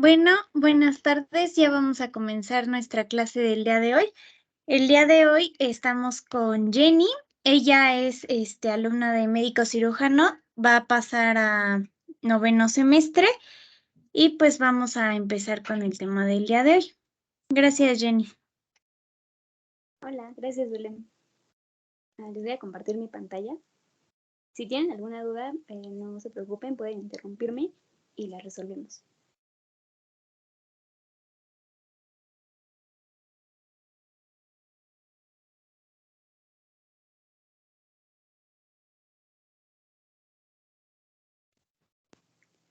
Bueno, buenas tardes. Ya vamos a comenzar nuestra clase del día de hoy. El día de hoy estamos con Jenny. Ella es alumna de médico cirujano. Va a pasar a noveno semestre y pues vamos a empezar con el tema del día de hoy. Gracias, Jenny. Hola, gracias Belén. Les voy a compartir mi pantalla. Si tienen alguna duda, no se preocupen, pueden interrumpirme y la resolvemos.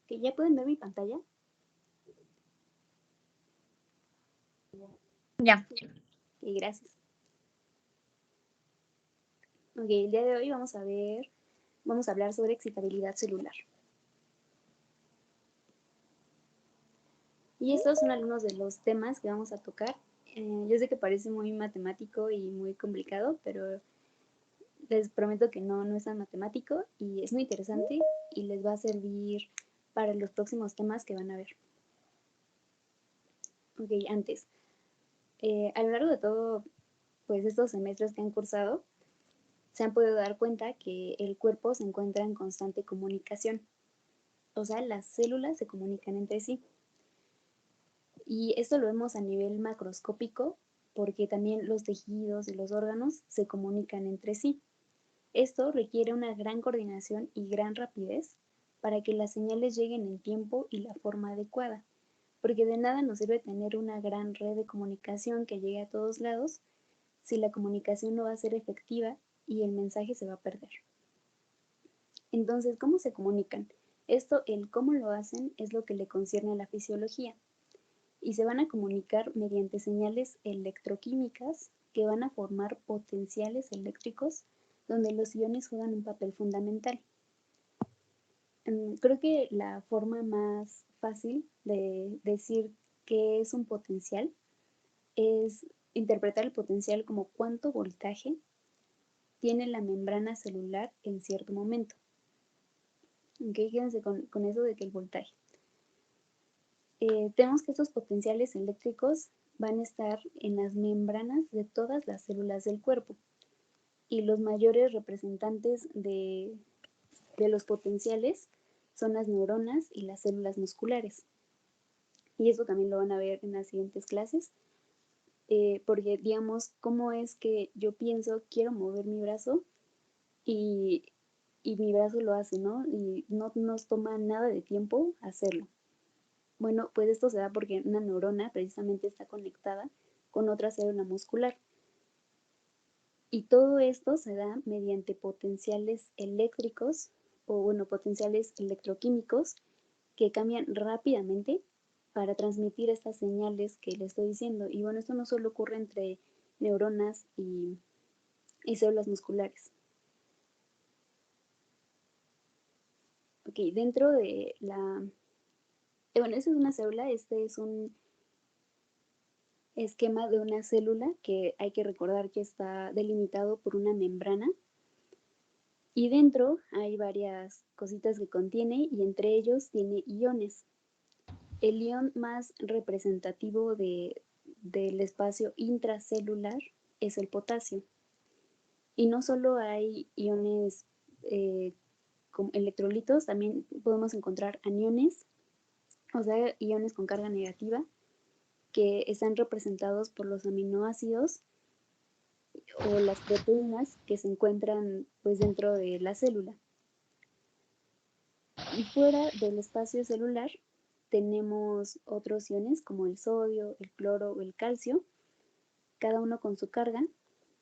¿Que ya pueden ver mi pantalla? Ya. Ok, gracias. Ok, el día de hoy vamos a hablar sobre excitabilidad celular. Y estos son algunos de los temas que vamos a tocar. Yo sé que parece muy matemático y muy complicado, pero les prometo que no es tan matemático y es muy interesante y les va a servir para los próximos temas que van a ver. Ok, antes. A lo largo de todo, pues estos semestres que han cursado, se han podido dar cuenta que el cuerpo se encuentra en constante comunicación. O sea, las células se comunican entre sí. Y esto lo vemos a nivel macroscópico porque también los tejidos y los órganos se comunican entre sí. Esto requiere una gran coordinación y gran rapidez para que las señales lleguen en tiempo y la forma adecuada, porque de nada nos sirve tener una gran red de comunicación que llegue a todos lados si la comunicación no va a ser efectiva y el mensaje se va a perder. Entonces, ¿cómo se comunican? Esto, el cómo lo hacen, es lo que le concierne a la fisiología. Y se van a comunicar mediante señales electroquímicas que van a formar potenciales eléctricos donde los iones juegan un papel fundamental. Creo que la forma más fácil de decir qué es un potencial es interpretar el potencial como cuánto voltaje tiene la membrana celular en cierto momento. ¿Okay? Quédense con eso de que el voltaje. Tenemos que estos potenciales eléctricos van a estar en las membranas de todas las células del cuerpo. Y los mayores representantes de los potenciales son las neuronas y las células musculares. Y eso también lo van a ver en las siguientes clases. Porque digamos, cómo es que yo pienso, quiero mover mi brazo y mi brazo lo hace, ¿no? Y no nos toma nada de tiempo hacerlo. Bueno, pues esto se da porque una neurona precisamente está conectada con otra célula muscular. Y todo esto se da mediante potenciales eléctricos o, bueno, potenciales electroquímicos que cambian rápidamente para transmitir estas señales que le estoy diciendo. Y bueno, esto no solo ocurre entre neuronas y células musculares. Ok, dentro de la... Bueno, esta es una célula, este es un esquema de una célula que hay que recordar que está delimitado por una membrana y dentro hay varias cositas que contiene y entre ellos tiene iones. El ion más representativo del espacio intracelular es el potasio. Y no solo hay iones como electrolitos, también podemos encontrar aniones, o sea, iones con carga negativa, que están representados por los aminoácidos o las proteínas que se encuentran pues dentro de la célula. Y fuera del espacio celular tenemos otros iones como el sodio, el cloro o el calcio, cada uno con su carga.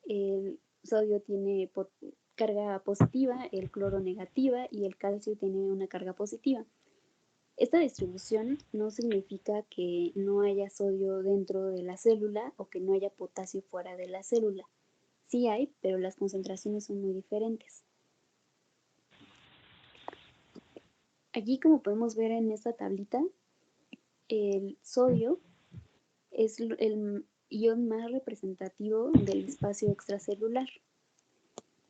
El sodio tiene carga positiva, el cloro negativa y el calcio tiene una carga positiva. Esta distribución no significa que no haya sodio dentro de la célula o que no haya potasio fuera de la célula. Sí hay, pero las concentraciones son muy diferentes. Aquí, como podemos ver en esta tablita, el sodio es el ion más representativo del espacio extracelular.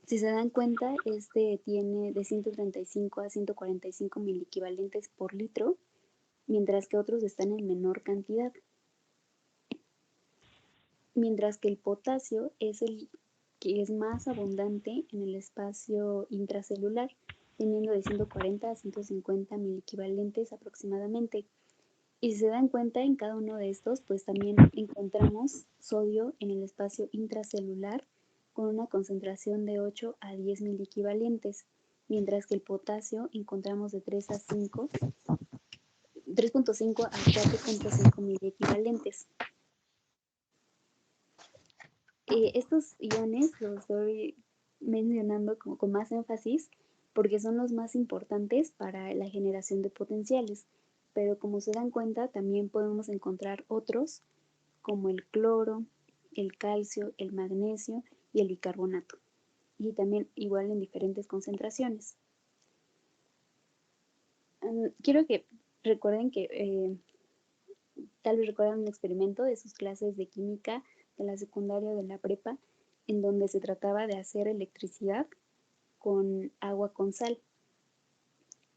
Si se dan cuenta, este tiene de 135 a 145 miliequivalentes por litro mientras que otros están en menor cantidad. Mientras que el potasio es el que es más abundante en el espacio intracelular, teniendo de 140 a 150 equivalentes aproximadamente. Y si se dan cuenta, en cada uno de estos, pues también encontramos sodio en el espacio intracelular con una concentración de 8 a 10 equivalentes, mientras que el potasio encontramos de 3 a 5, 3.5 a 4.5 equivalentes. Estos iones los estoy mencionando como con más énfasis porque son los más importantes para la generación de potenciales, pero como se dan cuenta también podemos encontrar otros como el cloro, el calcio, el magnesio y el bicarbonato, y también igual en diferentes concentraciones. Quiero que recuerden que tal vez recuerdan un experimento de sus clases de química de la secundaria o de la prepa, en donde se trataba de hacer electricidad con agua con sal.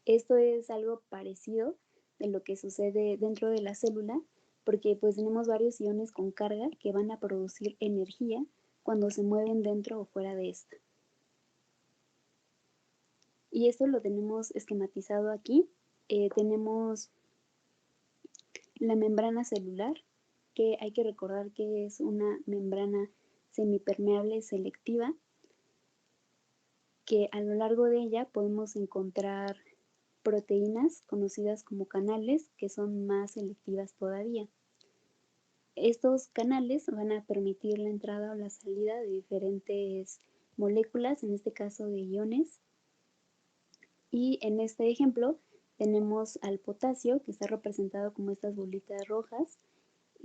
Esto es algo parecido de lo que sucede dentro de la célula, porque pues tenemos varios iones con carga que van a producir energía cuando se mueven dentro o fuera de esta. Y esto lo tenemos esquematizado aquí. Tenemos la membrana celular, que hay que recordar que es una membrana semipermeable selectiva, que a lo largo de ella podemos encontrar proteínas conocidas como canales que son más selectivas todavía. Estos canales van a permitir la entrada o la salida de diferentes moléculas, en este caso de iones. Y en este ejemplo tenemos al potasio, que está representado como estas bolitas rojas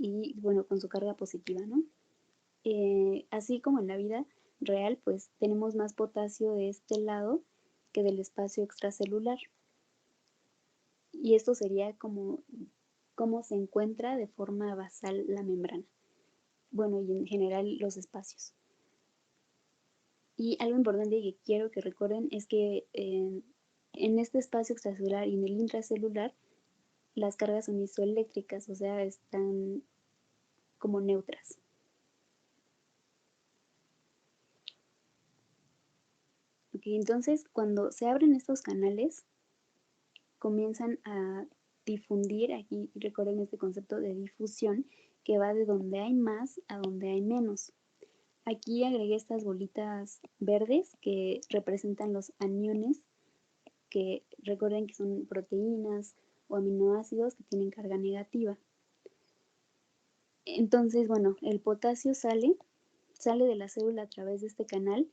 y bueno, con su carga positiva, ¿no? Así como en la vida real, pues tenemos más potasio de este lado que del espacio extracelular. Y esto sería como cómo se encuentra de forma basal la membrana. Bueno, y en general los espacios. Y algo importante que quiero que recuerden es que en este espacio extracelular y en el intracelular, las cargas son isoeléctricas, o sea, están como neutras. Okay, entonces, cuando se abren estos canales, comienzan a difundir, aquí recuerden este concepto de difusión, que va de donde hay más a donde hay menos. Aquí agregué estas bolitas verdes que representan los aniones, que recuerden que son proteínas o aminoácidos que tienen carga negativa. Entonces, bueno, el potasio sale de la célula a través de este canal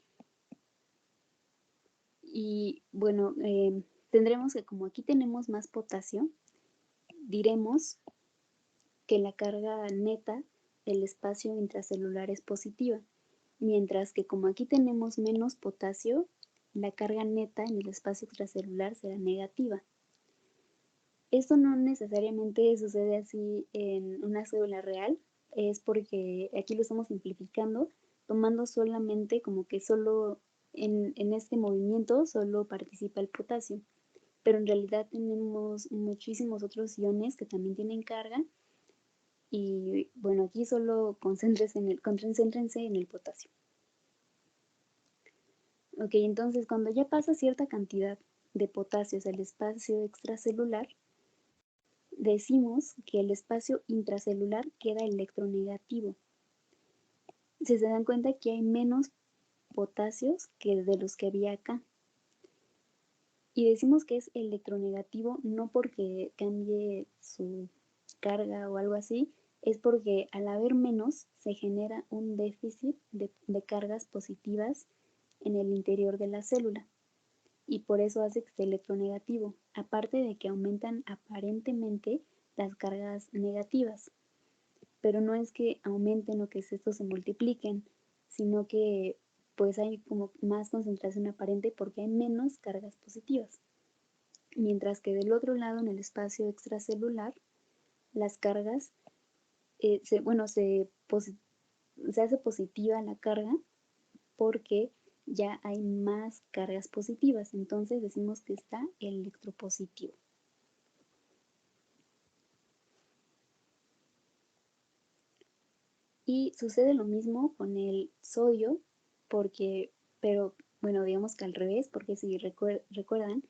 y bueno, tendremos que como aquí tenemos más potasio, diremos que la carga neta del espacio intracelular es positiva, mientras que como aquí tenemos menos potasio, la carga neta en el espacio extracelular será negativa. Esto no necesariamente sucede así en una célula real, es porque aquí lo estamos simplificando, tomando solamente como que solo en este movimiento solo participa el potasio, pero en realidad tenemos muchísimos otros iones que también tienen carga y bueno, aquí solo concéntrense en el potasio. Ok, entonces cuando ya pasa cierta cantidad de potasio hacia el espacio extracelular, decimos que el espacio intracelular queda electronegativo. Si se dan cuenta que hay menos potasios que de los que había acá. Y decimos que es electronegativo no porque cambie su carga o algo así, es porque al haber menos se genera un déficit de cargas positivas en el interior de la célula y por eso hace que sea electronegativo, aparte de que aumentan aparentemente las cargas negativas, pero no es que aumenten o que estos se multipliquen, sino que pues hay como más concentración aparente porque hay menos cargas positivas. Mientras que del otro lado, en el espacio extracelular, las cargas, se hace positiva la carga porque ya hay más cargas positivas. Entonces decimos que está electropositivo. Y sucede lo mismo con el sodio, pero bueno, digamos que al revés, porque si recuerdan,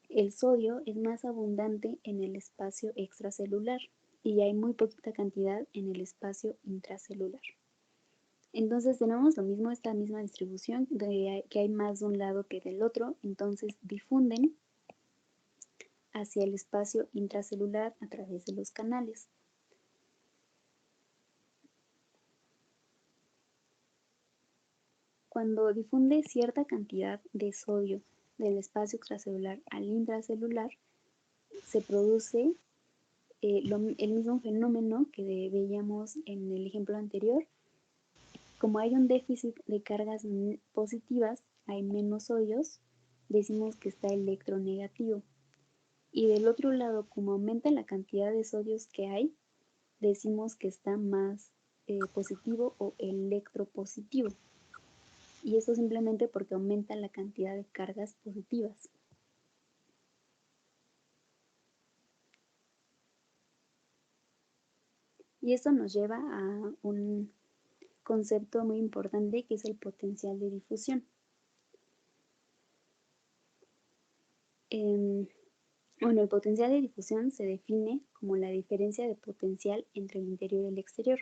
el sodio es más abundante en el espacio extracelular y hay muy poquita cantidad en el espacio intracelular. Entonces tenemos lo mismo, esta misma distribución, que hay más de un lado que del otro, entonces difunden hacia el espacio intracelular a través de los canales. Cuando difunde cierta cantidad de sodio del espacio extracelular al intracelular, se produce el mismo fenómeno que veíamos en el ejemplo anterior. Como hay un déficit de cargas positivas, hay menos sodios, decimos que está electronegativo. Y del otro lado, como aumenta la cantidad de sodios que hay, decimos que está más positivo o electropositivo. Y eso simplemente porque aumenta la cantidad de cargas positivas. Y esto nos lleva a un concepto muy importante que es el potencial de difusión. Bueno, el potencial de difusión se define como la diferencia de potencial entre el interior y el exterior,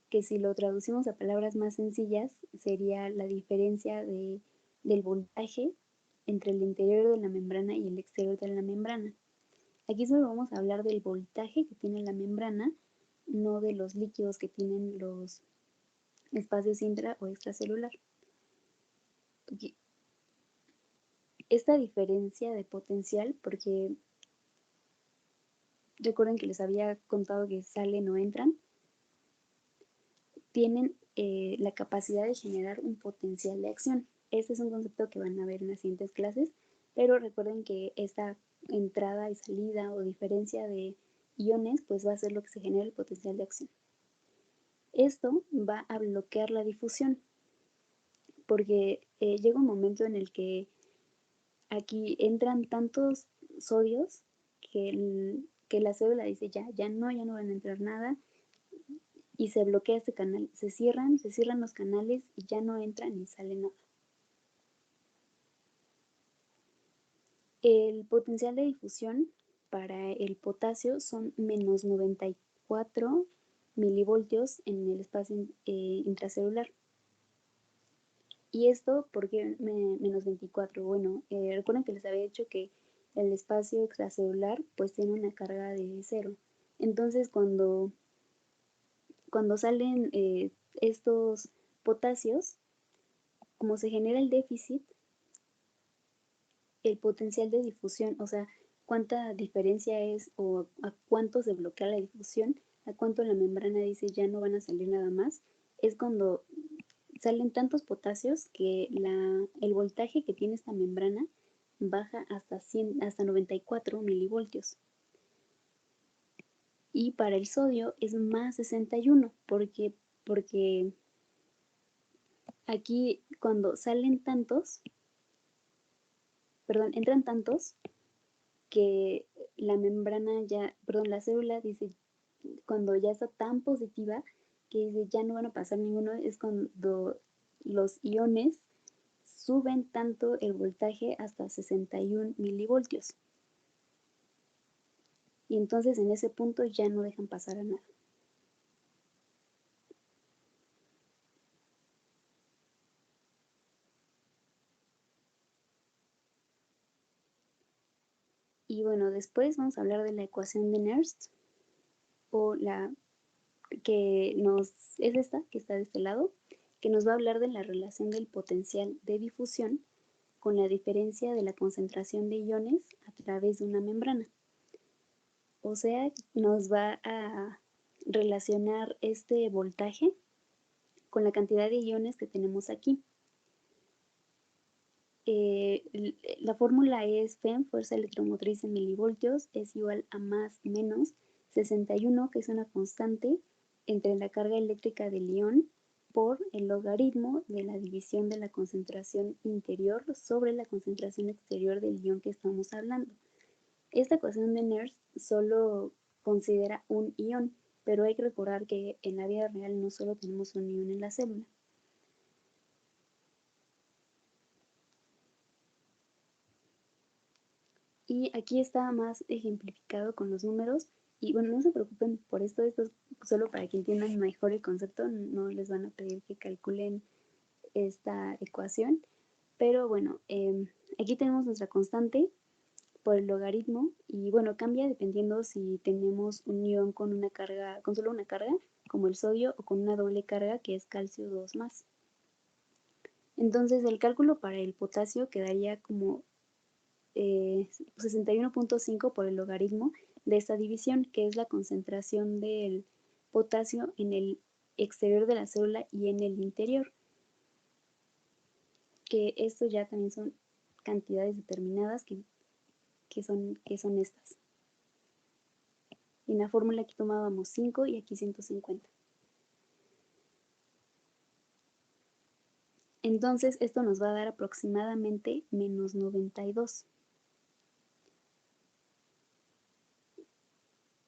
que si lo traducimos a palabras más sencillas sería la diferencia del voltaje entre el interior de la membrana y el exterior de la membrana. Aquí solo vamos a hablar del voltaje que tiene la membrana, no de los líquidos que tienen los espacios intra o extracelular. Esta diferencia de potencial, porque recuerden que les había contado que salen o entran, tienen la capacidad de generar un potencial de acción. Este es un concepto que van a ver en las siguientes clases, pero recuerden que esta entrada y salida o diferencia de iones pues va a ser lo que se genera el potencial de acción. Esto va a bloquear la difusión porque llega un momento en el que aquí entran tantos sodios que la célula dice ya no van a entrar nada y se bloquea este canal, se cierran los canales y ya no entra ni sale nada. El potencial de difusión para el potasio son menos 94 milivoltios en el espacio intracelular. ¿Y esto por qué menos 24? Bueno, recuerden que les había dicho que el espacio extracelular pues tiene una carga de 0. Entonces cuando salen estos potasios, como se genera el déficit, el potencial de difusión, o sea, cuánta diferencia es o a cuánto se bloquea la difusión, a cuánto la membrana dice ya no van a salir nada más, es cuando salen tantos potasios que el voltaje que tiene esta membrana baja hasta 94 milivoltios. Y para el sodio es más 61, porque aquí cuando entran tantos que la célula dice, cuando ya está tan positiva, que dice ya no van a pasar ninguno, es cuando los iones suben tanto el voltaje hasta 61 milivoltios. Y entonces en ese punto ya no dejan pasar a nada. Y bueno, después vamos a hablar de la ecuación de Nernst, o es esta que está de este lado, que nos va a hablar de la relación del potencial de difusión con la diferencia de la concentración de iones a través de una membrana. O sea, nos va a relacionar este voltaje con la cantidad de iones que tenemos aquí. La fórmula es FEM, fuerza electromotriz en milivoltios, es igual a más menos 61, que es una constante entre la carga eléctrica del ion por el logaritmo de la división de la concentración interior sobre la concentración exterior del ion que estamos hablando. Esta ecuación de Nernst solo considera un ion, pero hay que recordar que en la vida real no solo tenemos un ion en la célula. Y aquí está más ejemplificado con los números. Y bueno, no se preocupen por esto es solo para que entiendan mejor el concepto, no les van a pedir que calculen esta ecuación. Pero bueno, aquí tenemos nuestra constante por el logaritmo y bueno, cambia dependiendo si tenemos un ion con una carga, con solo una carga, como el sodio, o con una doble carga que es calcio 2 más. Entonces el cálculo para el potasio quedaría como 61.5 por el logaritmo de esta división, que es la concentración del potasio en el exterior de la célula y en el interior, que esto ya también son cantidades determinadas que son estas. En la fórmula aquí tomábamos 5 y aquí 150. Entonces esto nos va a dar aproximadamente menos 92.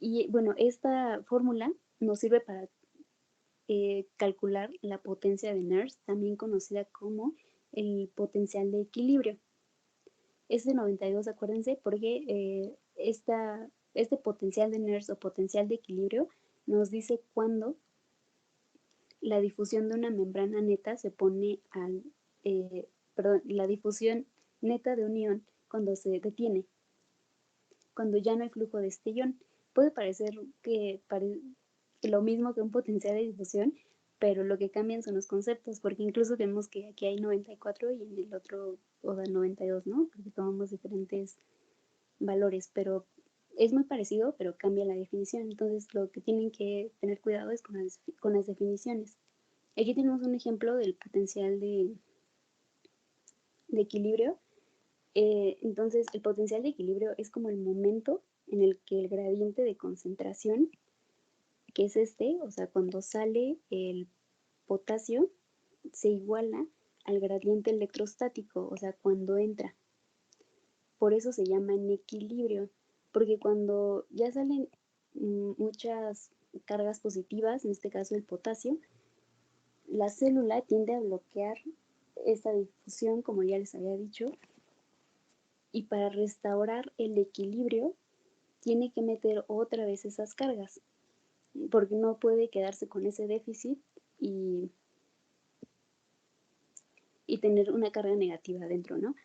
Y bueno, esta fórmula nos sirve para calcular la potencia de Nernst, también conocida como el potencial de equilibrio. Es de 92, acuérdense, porque este potencial de Nernst o potencial de equilibrio nos dice cuándo la difusión de una membrana neta se pone al, la difusión neta de un ion cuando se detiene, cuando ya no hay flujo de este ion. Puede parecer que lo mismo que un potencial de difusión, pero lo que cambian son los conceptos, porque incluso vemos que aquí hay 94 y en el otro, o sea, 92, ¿no? Porque tomamos diferentes valores, pero es muy parecido, pero cambia la definición. Entonces, lo que tienen que tener cuidado es con las definiciones. Aquí tenemos un ejemplo del potencial de equilibrio. Entonces, el potencial de equilibrio es como el momento en el que el gradiente de concentración, que es este, o sea, cuando sale el potasio, se iguala al gradiente electrostático, o sea, cuando entra. Por eso se llama en equilibrio, porque cuando ya salen muchas cargas positivas, en este caso el potasio, la célula tiende a bloquear esta difusión, como ya les había dicho, y para restaurar el equilibrio tiene que meter otra vez esas cargas, porque no puede quedarse con ese déficit y tener una carga negativa dentro, ¿no?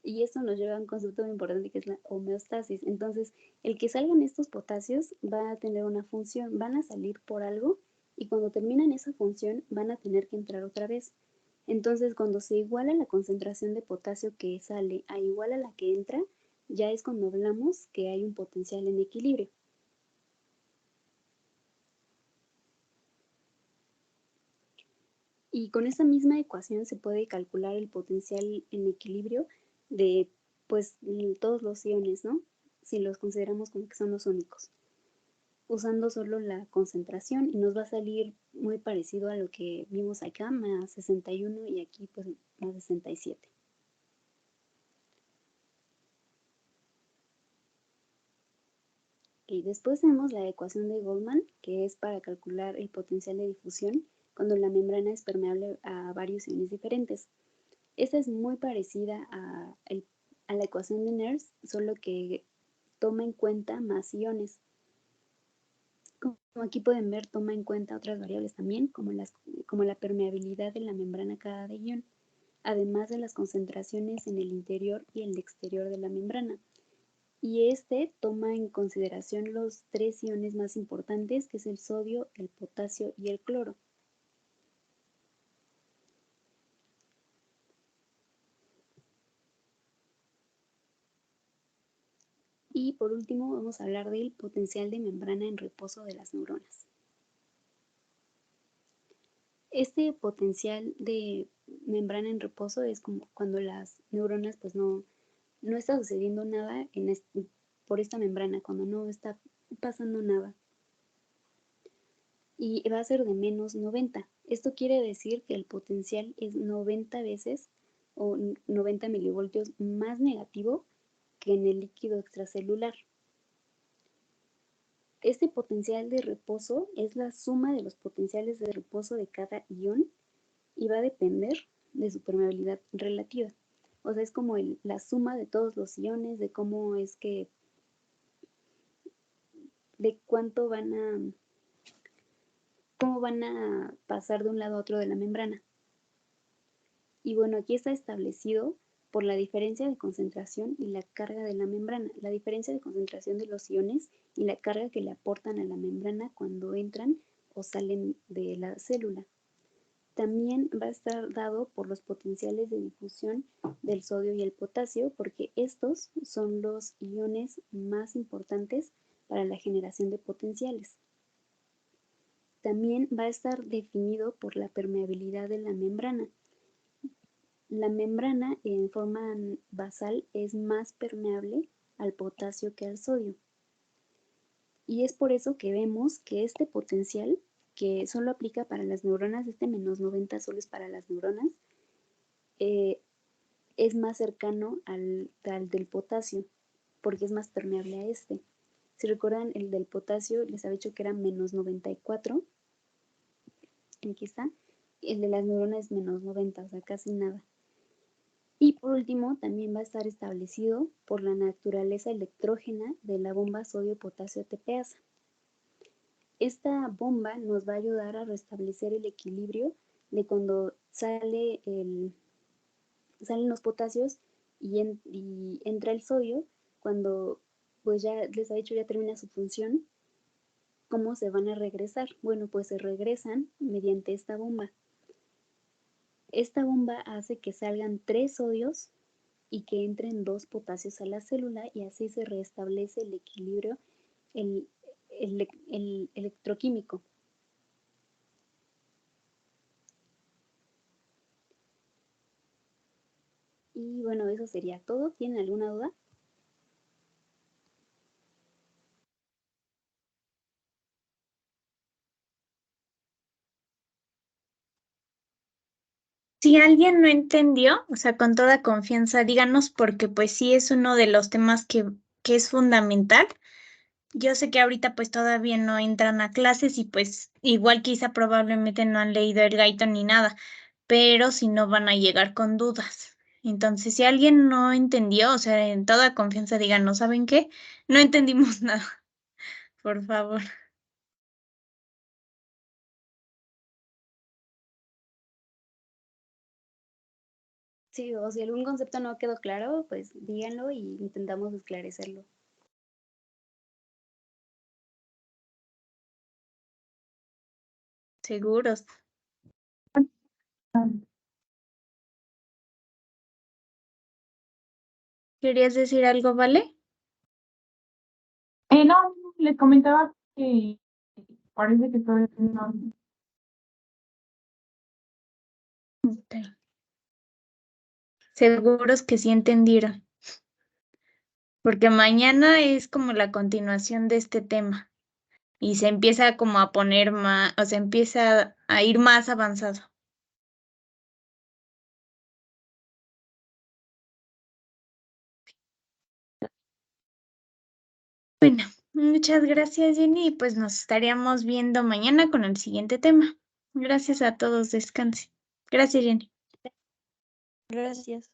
Y esto nos lleva a un concepto muy importante que es la homeostasis. Entonces, el que salgan estos potasios va a tener una función, van a salir por algo y cuando terminan esa función van a tener que entrar otra vez. Entonces, cuando se iguala la concentración de potasio que sale a igual a la que entra, ya es cuando hablamos que hay un potencial en equilibrio. Y con esta misma ecuación se puede calcular el potencial en equilibrio de pues todos los iones, ¿no? Si los consideramos como que son los únicos, usando solo la concentración y nos va a salir muy parecido a lo que vimos acá, más 61 y aquí pues más 67. Y después tenemos la ecuación de Goldman, que es para calcular el potencial de difusión cuando la membrana es permeable a varios iones diferentes. Esta es muy parecida a la ecuación de Nernst, solo que toma en cuenta más iones. Como aquí pueden ver, toma en cuenta otras variables también, como la permeabilidad de la membrana cada de ion, además de las concentraciones en el interior y el exterior de la membrana. Y este toma en consideración los 3 iones más importantes, que es el sodio, el potasio y el cloro. Y por último vamos a hablar del potencial de membrana en reposo de las neuronas. Este potencial de membrana en reposo es como cuando las neuronas pues no está sucediendo nada por esta membrana, cuando no está pasando nada. Y va a ser de menos 90. Esto quiere decir que el potencial es 90 veces o 90 milivoltios más negativo que en el líquido extracelular. Este potencial de reposo es la suma de los potenciales de reposo de cada ion y va a depender de su permeabilidad relativa. O sea, es como la suma de todos los iones, de cómo es que, de cómo van a pasar de un lado a otro de la membrana. Y bueno, aquí está establecido por la diferencia de concentración y la carga de la membrana, la diferencia de concentración de los iones y la carga que le aportan a la membrana cuando entran o salen de la célula. También va a estar dado por los potenciales de difusión del sodio y el potasio, porque estos son los iones más importantes para la generación de potenciales. También va a estar definido por la permeabilidad de la membrana. La membrana en forma basal es más permeable al potasio que al sodio. Y es por eso que vemos que este potencial, que solo aplica para las neuronas, este menos 90 solo es para las neuronas, es más cercano al del potasio, porque es más permeable a este. Si recuerdan, el del potasio les había dicho que era menos 94, aquí está, el de las neuronas es menos 90, o sea, casi nada. Y por último, también va a estar establecido por la naturaleza electrógena de la bomba sodio-potasio ATPasa. Esta bomba nos va a ayudar a restablecer el equilibrio de cuando salen los potasios y entra el sodio, cuando pues ya les ha dicho ya termina su función. ¿Cómo se van a regresar? Bueno, pues se regresan mediante esta bomba. Esta bomba hace que salgan 3 sodios y que entren 2 potasios a la célula, y así se restablece el equilibrio el electroquímico. Y bueno, eso sería todo. ¿Tienen alguna duda? Si alguien no entendió, o sea, con toda confianza, díganos porque pues sí es uno de los temas que es fundamental. Yo sé que ahorita pues todavía no entran a clases y pues igual quizá probablemente no han leído el Gaiton ni nada, pero si no van a llegar con dudas. Entonces, si alguien no entendió, o sea, en toda confianza digan, ¿no saben qué? No entendimos nada, por favor. Sí, o si algún concepto no quedó claro, pues díganlo y intentamos esclarecerlo. Seguros. ¿Querías decir algo, Vale? No, les comentaba que parece que todo es en orden. Ok. Seguros que sí entendieron, porque mañana es como la continuación de este tema y se empieza como a poner más, o sea, empieza a ir más avanzado. Bueno, muchas gracias, Jenny, y pues nos estaríamos viendo mañana con el siguiente tema. Gracias a todos, descansen. Gracias, Jenny. Gracias.